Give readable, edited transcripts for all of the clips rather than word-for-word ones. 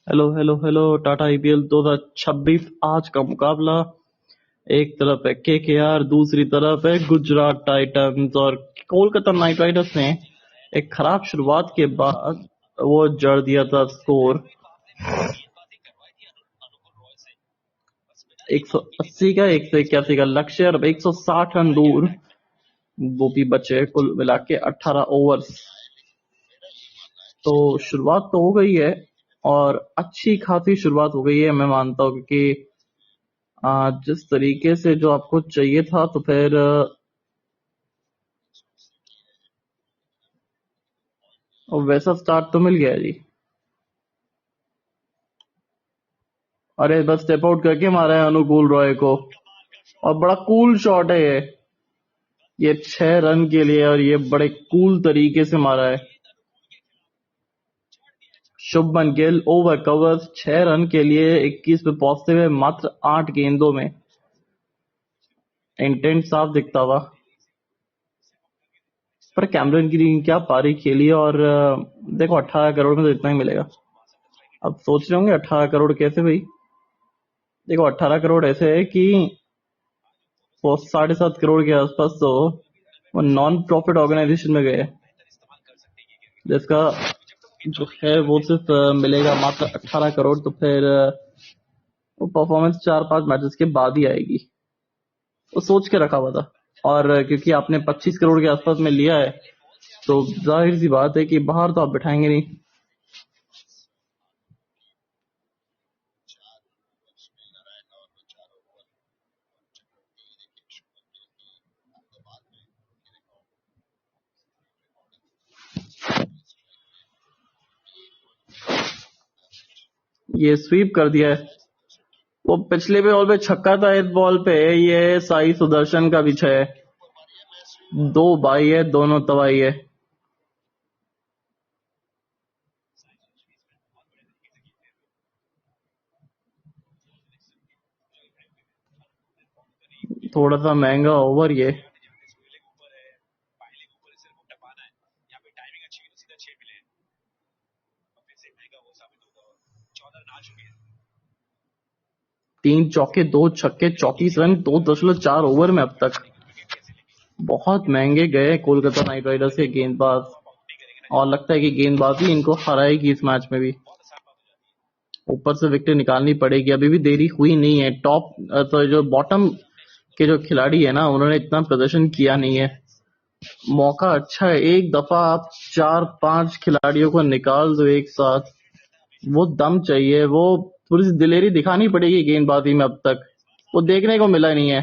Hello hello hello. Tata IPL 2026 आज का मुकाबला। एक तरफ है केकेआर, दूसरी तरफ है गुजरात टाइटंस। और कोलकाता नाइट राइडर्स ने एक खराब शुरुआत के बाद वो जड़ दिया था स्कोर 180 का, 181 का लक्ष्य और 160 रन दूर वो भी बचे, कुल मिला के 18 ओवर्स। तो शुरुआत तो हो गई है और अच्छी खासी शुरुआत हो गई है, मैं मानता हूँ, क्योंकि जिस तरीके से जो आपको चाहिए था तो फिर वैसा स्टार्ट तो मिल गया जी। अरे बस स्टेप आउट करके मारा है अनुकूल रॉय को और बड़ा कूल शॉट है ये 6 रन के लिए और ये बड़े कूल तरीके से मारा है। Shubman Gill over covers 6 run के लिए 21 पे पहुंचते हुए मात्र 8 गेंदों में। इंटेंट साफ दिखता हुआ, पर कैमरन ग्रीन क्या पारी खेली। और देखो 18 करोड़ में तो इतना ही मिलेगा। अब सोच रहे होंगे 18 करोड़ कैसे भाई। देखो 18 करोड़ ऐसे है कि वो 7.5 करोड़ के आसपास तो वो नॉन प्रॉफिट ऑर्गेनाइजेशन में गए, जिसका जो है वो सिर्फ मिलेगा मात्र 18 करोड़। तो फिर वो परफॉर्मेंस 4-5 मैचेस के बाद ही आएगी, वो सोच के रखा हुआ था। और क्योंकि आपने 25 करोड़ के आसपास में लिया है तो जाहिर सी बात है कि बाहर तो आप बिठाएंगे नहीं। ये स्वीप कर दिया है। वो पिछले भी बॉल पे छक्का था, इस बॉल पे ये साई सुदर्शन का भी है। 2 बाई है, दोनों तबाही है। थोड़ा सा महंगा ओवर ये। तीन चौके 2 छक्के 34 रन 2.4 ओवर में अब तक। बहुत महंगे गए कोलकाता नाइट राइडर्स के गेंदबाज, और लगता है कि गेंदबाजी इनको हराएगी इस मैच में भी। ऊपर से विकेट निकालनी पड़ेगी, अभी भी देरी हुई नहीं है। टॉप तो जो बॉटम के जो खिलाड़ी है ना, उन्होंने इतना प्रदर्शन किया नहीं है। मौका अच्छा है, एक दफा आप 4-5 खिलाड़ियों को निकाल दो एक साथ, वो दम चाहिए, वो थोड़ी सी दिलेरी दिखानी पड़ेगी गेंदबाजी में। अब तक वो देखने को मिला नहीं है।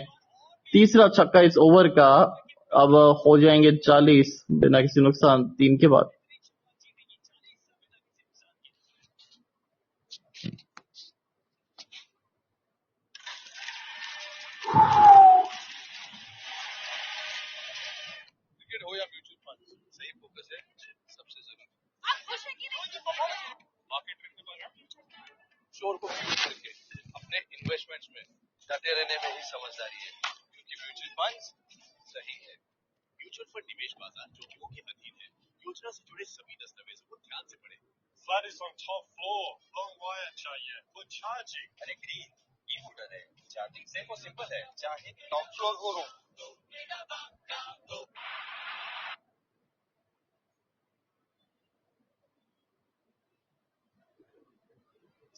तीसरा छक्का इस ओवर का। अब हो जाएंगे 40 बिना किसी नुकसान 3 के बाद। शोर को म्यूट करके अपने इन्वेस्टमेंट्स में डटे रहने में ही समझदारी है, क्योंकि म्यूचुअल फंड्स सही है। म्यूचुअल फंड निवेश बाजार जोखिमों के अधीन है। योजना से जुड़े सभी दस्तावेजों को ध्यान से पढ़ें। Flat is on top floor. Long wire चाहिए for charging. अरे ग्रीन ई स्कूटर है, चार्जिंग से वो सिंपल है, चाहे टॉप फ्लोर हो रूम।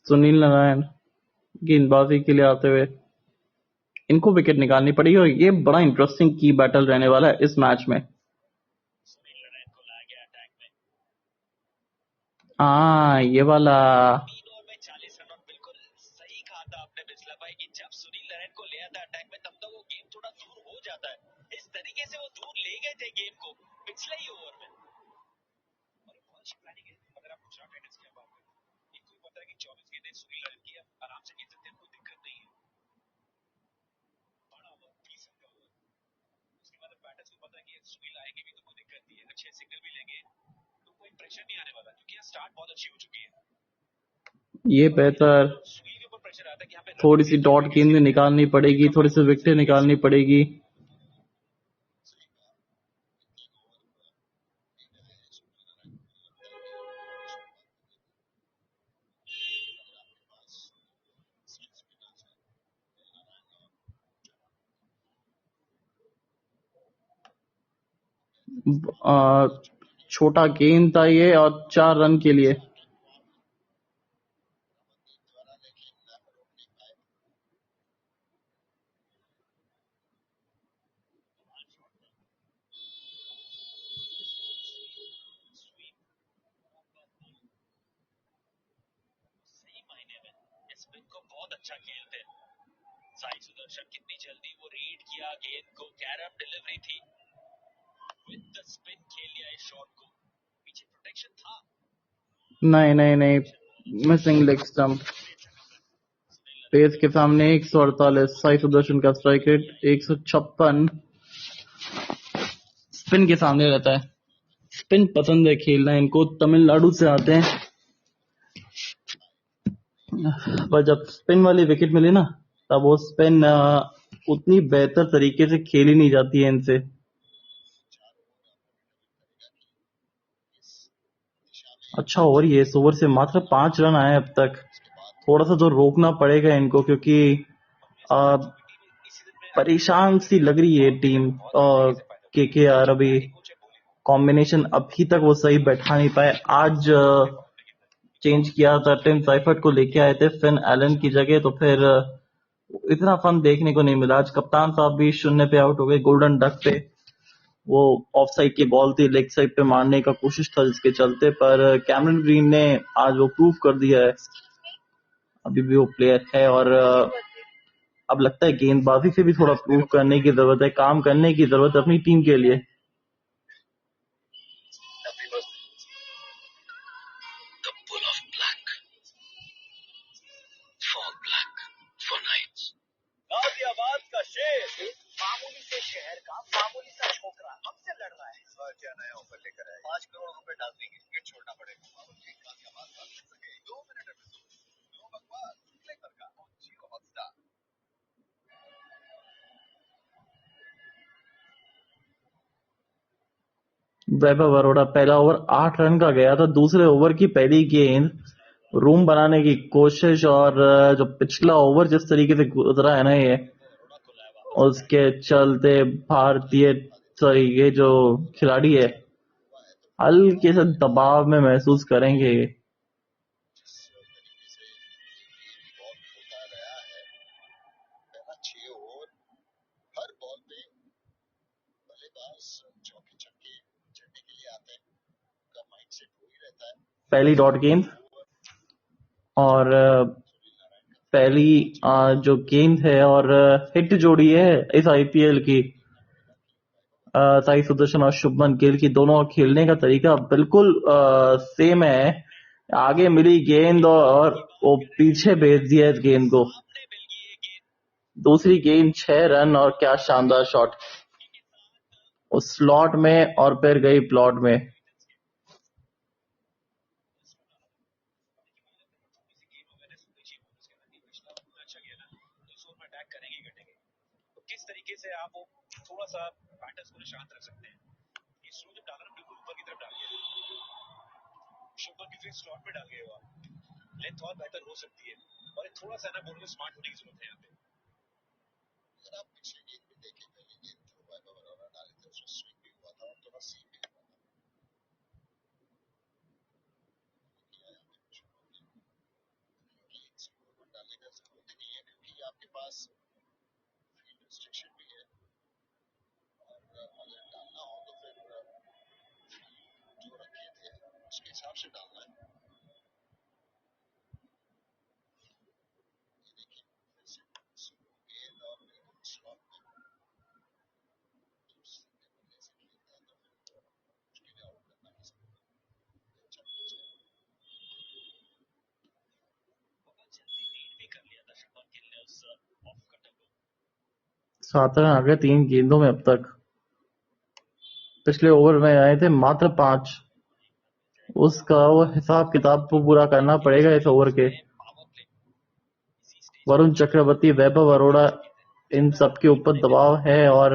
सुनील नारायण गेंदबाजी के लिए आते हुए, इनको विकेट निकालनी पड़ेगी और ये बड़ा इंटरेस्टिंग की बैटल रहने वाला है इस मैच में। ये वाला ये बेहतर, थोड़ी सी डॉट गेंद निकालनी पड़ेगी, थोड़ी सी विकेट निकालनी पड़ेगी। छोटा गेंद था ये और 4 रन के लिए। सही मायने में स्पिन को बहुत अच्छा खेलते हैं साई सुदर्शन। कितनी जल्दी वो रीड किया गेंद को, कैरम डिलीवरी थी, विद द स्पिन खेल लिया इस शॉट को। पीछे प्रोटेक्शन था। नहीं नहीं नहीं, मिसिंग लेग स्टंप। पेस के सामने 148। साई सुदर्शन का स्ट्राइक रेट 156। स्पिन के सामने रहता है। स्पिन पसंद है खेलना इनको, तमिलनाडु से आते हैं, पर जब स्पिन वाली विकेट मिली ना तब वो स्पिन उतनी बेहतर तरीके से खेली नहीं जाती है इनसे। अच्छा ओवर, ये इस ओवर से मात्र 5 रन आए अब तक। थोड़ा सा तो रोकना पड़ेगा इनको, क्योंकि परेशान सी लग रही है टीम। केकेआर अभी कॉम्बिनेशन अभी तक वो सही बैठा नहीं पाए। आज चेंज किया था, टिम साइफर्ट को लेके आए थे फिन एलन की जगह, तो फिर इतना फन देखने को नहीं मिला। आज कप्तान साहब भी 0 पे आउट हो गए गोल्डन डक पे। वो ऑफ साइड की बॉल थी, लेग साइड पे मारने का कोशिश था जिसके चलते, पर कैमरन ग्रीन ने आज वो प्रूव कर दिया है अभी भी वो प्लेयर है। और अब लगता है गेंदबाजी से भी थोड़ा प्रूव करने की जरूरत है, काम करने की जरूरत है अपनी टीम के लिए। गाजियाबाद का शेर, मामूली से शहर का मामूली सा छोकरा हमसे लड़ रहा है। इस बार क्या नया ऑफर लेकर आए? 5 करोड़ रुपए डालने की टिकट छोड़ना पड़ेगा। गाजियाबाद का मिल सके 2 मिनट एपिसोड, 2 बकवास फ्लेवर का जियो हॉटस्टार। वैभव अरोड़ा पहला ओवर 8 रन का गया था। दूसरे ओवर की पहली गेंद रूम बनाने की कोशिश, और जो पिछला ओवर जिस तरीके से गुजरा है ना ये, उसके चलते भारतीय ये जो खिलाड़ी है हल्के से दबाव में महसूस करेंगे ये। पहली डॉट गेंद और पहली जो गेंद है और हिट जोड़ी है इस आईपीएल की। साई सुदर्शन और शुभमन गिल की दोनों खेलने का तरीका बिल्कुल सेम है। आगे मिली गेंद और वो पीछे भेज दिया इस गेंद को। दूसरी गेंद 6 रन, और क्या शानदार शॉट उस स्लॉट में और फिर गई प्लॉट में। किस तरीके से आप वो थोड़ा सा बैटर्स को शांत रख सकते हैं। ये स्लो जब डाला ना बिल्कुल ऊपर की तरफ डाल दिया, शुभमन की फिर स्लॉट में डाल गए हो आप, लेंथ और बेहतर हो सकती है। और थोड़ा सा ना बोलने स्मार्ट होने की जरूरत है यहाँ पे। अगर आप पिछले गेंद भी देखें, पहली गेंद जो वैभव अरोड़ा डाले थे उसमें स्विंग भी हुआ था और थोड़ा सीम भी हुआ था। डालने का जरूरत ही नहीं है, क्योंकि आपके पास फील्ड रिस्ट्रिक्शन भी है, और अगर डालना हो तो फिर जो रखे थे उसके हिसाब से डालना है। सात रन आ गए 3 गेंदों में अब तक। पिछले ओवर में आए थे मात्र 5। उसका वो हिसाब किताब को पूरा करना पड़ेगा इस ओवर के। वरुण चक्रवर्ती, वैभव अरोड़ा, इन सबके ऊपर दबाव है, और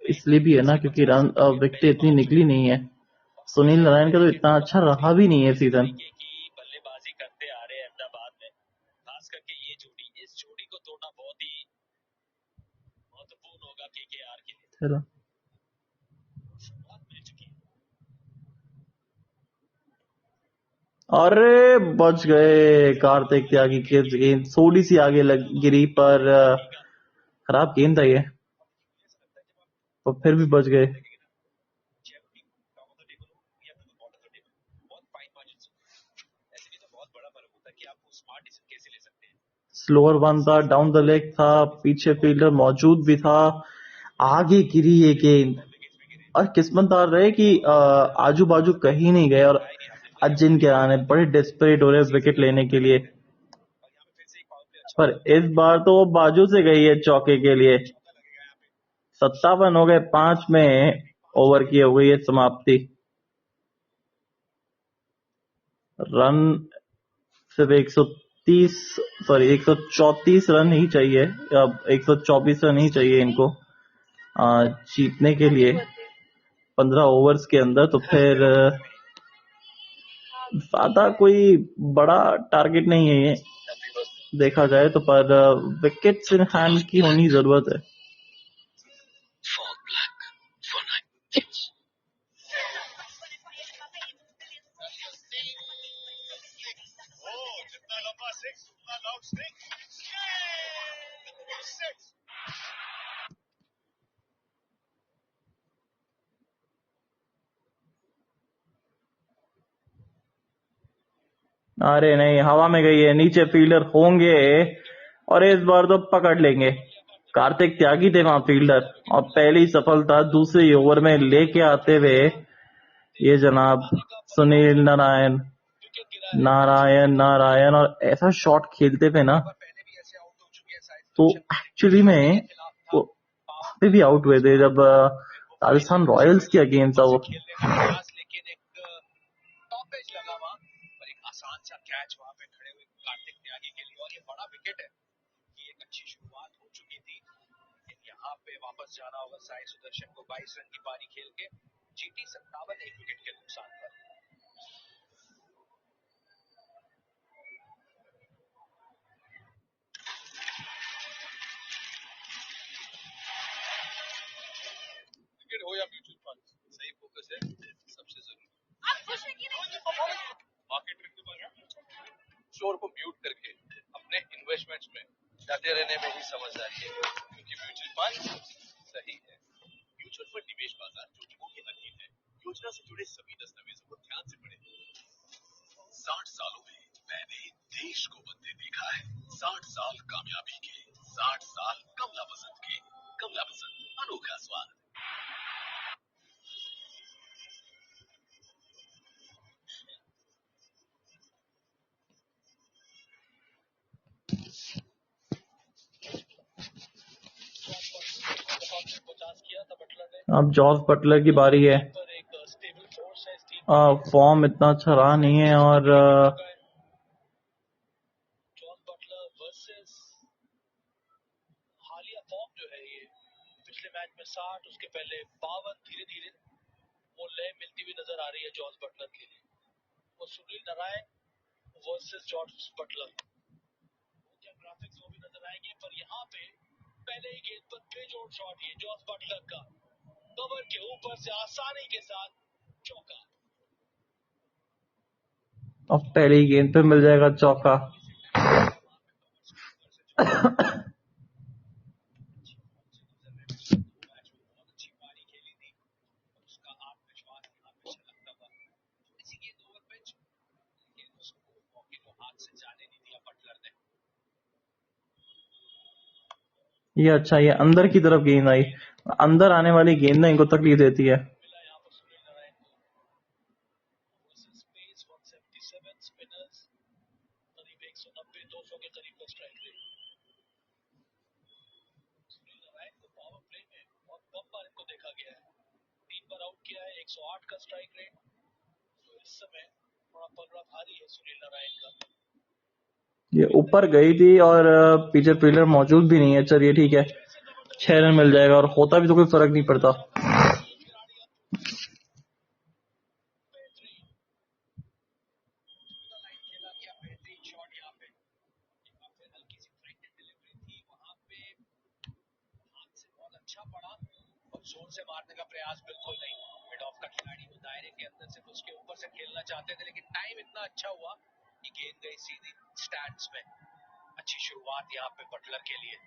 इसलिए भी है ना क्योंकि रन विकेटें इतनी निकली नहीं है। सुनील नारायण का तो इतना अच्छा रहा भी नहीं है सीजन। बल्लेबाजी करते आ रहे हैं अहमदाबाद में, खास करके ये जोड़ी, इस जोड़ी को तोड़ना बहुत ही महत्वपूर्ण होगा केकेआर के लिए। अरे बच गए कार्तिक त्यागी की गेंद थोड़ी सी आगे लग गिरी पर खराब गेंद था ये, और फिर भी बच गए। स्लोअर वन था, डाउन द लेग था, पीछे फील्डर मौजूद भी था, आगे गिरी ये गेंद और किस्मतदार रहे कि आजू बाजू कहीं नहीं गए और अजिंक्य रहाणे बड़े डेस्परेट हो रहे विकेट लेने के लिए, पर इस बार तो वो बाजू से गई है चौके के लिए। 57 हो गए, 5 में ओवर की हो गई है समाप्ति। रन सिर्फ 130 सॉरी 134 रन ही चाहिए, अब 124 रन ही चाहिए इनको जीतने के लिए 15 ओवर्स के अंदर। तो फिर ज्यादा कोई बड़ा टारगेट नहीं है ये देखा जाए तो, पर विकेट्स इन हैंड की होनी जरूरत है। अरे नहीं, हवा में गई है, नीचे फील्डर होंगे और इस बार तो पकड़ लेंगे। कार्तिक त्यागी थे वहां फील्डर और पहली सफलता दूसरे ओवर में लेके आते हुए ये जनाब सुनील नारायण नारायण नारायण, और ऐसा शॉट खेलते थे ना तो एक्चुअली में वो वहाँ पे भी आउट हुए थे जब राजस्थान रॉयल्स के अगेंस्ट था वो। वापस जाना होगा साई सुदर्शन को 22 रन की पारी खेल के। जीटी 57 एक विकेट के नुकसान पर। क्रिकेट हो या म्यूचुअल फंड, सही फोकस है सबसे जरूरी। मार्केट शोर को म्यूट करके अपने इन्वेस्टमेंट्स में डटे रहने में ही समझदारी है, क्योंकि म्यूचुअल फंड सही है। म्यूचुअल फंड निवेश बाजार जोखिमों के अधीन है। योजना से जुड़े सभी दस्तावेजों को ध्यान से पढ़ें। 60 सालों में मैंने देश को बदले देखा है। 60 साल कामयाबी के, 60 साल कमला पसंद के। कमला पसंद, अनोखा स्वाद। अब जॉस बटलर की बारी है। फॉर्म इतना अच्छा रहा नहीं है और जॉस बटलर वर्सेस हालिया फॉर्म जो है ये पिछले मैच में 60, उसके पहले 52, धीरे धीरे वो लय मिलती हुई नजर आ रही है जॉस बटलर के लिए। वो Sunil Narayan versus Jos Buttler, क्या ग्राफिक्स वो भी नजर आएंगे, पर यहाँ पे पहले ही गेंद पर बेजोड़ शॉट ये जॉस बटलर का, कवर के ऊपर से आसानी के साथ चौका। अब पहली गेंद पे मिल जाएगा चौका। ये अच्छा, ये अंदर की तरफ गेंद आई, अंदर आने वाली गेंद ना इनको तकलीफ देती है। देखा गया है 3 बार आउट किया है, 108 का स्ट्राइक रेट, तो इस समय थोड़ा पलड़ा भारी है सुनील नारायण का। ये ऊपर गई थी और पीछे फील्डर मौजूद भी नहीं है। चलिए ठीक है, 6 रन मिल जाएगा और होता भी तो कोई फर्क नहीं पड़ता। जोर से मारने का प्रयास बिल्कुल नहीं, मिड ऑफ का खिलाड़ी वो दायरे के अंदर से उसके ऊपर से खेलना चाहते थे, लेकिन टाइम इतना अच्छा हुआ कि गेंद गई सीधी स्टैंड्स में। अच्छी शुरुआत यहाँ पे बटलर के लिए।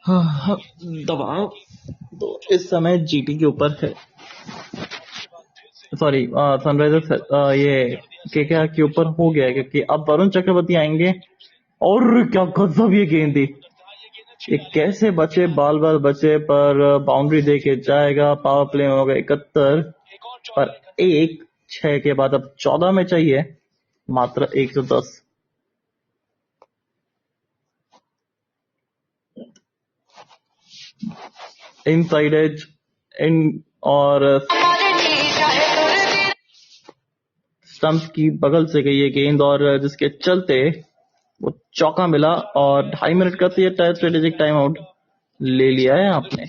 हाँ, दबाव तो इस समय जीटी के ऊपर है, सॉरी सनराइजर्स ये केकेआर के ऊपर हो गया है, क्योंकि अब वरुण चक्रवर्ती आएंगे। और क्या गजब ये गेंद थी, ये कैसे बचे, बाल बाल बचे, पर बाउंड्री दे के जाएगा। पावर प्ले में हो गए 71 पर 1 6 के बाद अब 14 में चाहिए मात्र 110। इनसाइड एज इन और स्टंप की बगल से गई ये गेंद, और जिसके चलते वो चौका मिला और 2.5 मिनट का स्ट्रेटेजिक टाइम आउट ले लिया है आपने।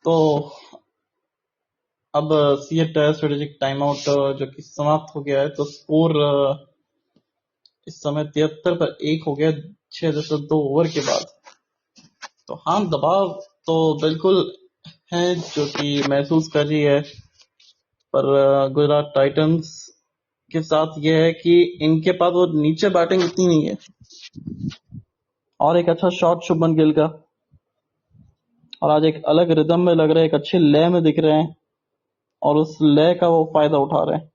तो अब सीएट स्ट्रेटेजिक टाइम आउट जो कि समाप्त हो गया है, तो स्कोर इस समय 73 पर 1 हो गया। 6.2 ओवर के बाद। तो हाँ, दबाव तो बिल्कुल है जो कि महसूस कर रही है, पर गुजरात टाइटंस के साथ यह है कि इनके पास वो नीचे बैटिंग इतनी नहीं है। और एक अच्छा शॉट शुभमन गिल का, और आज एक अलग रिदम में लग रहे हैं, एक अच्छे लय में दिख रहे हैं, और उस लय का वो फायदा उठा रहे हैं।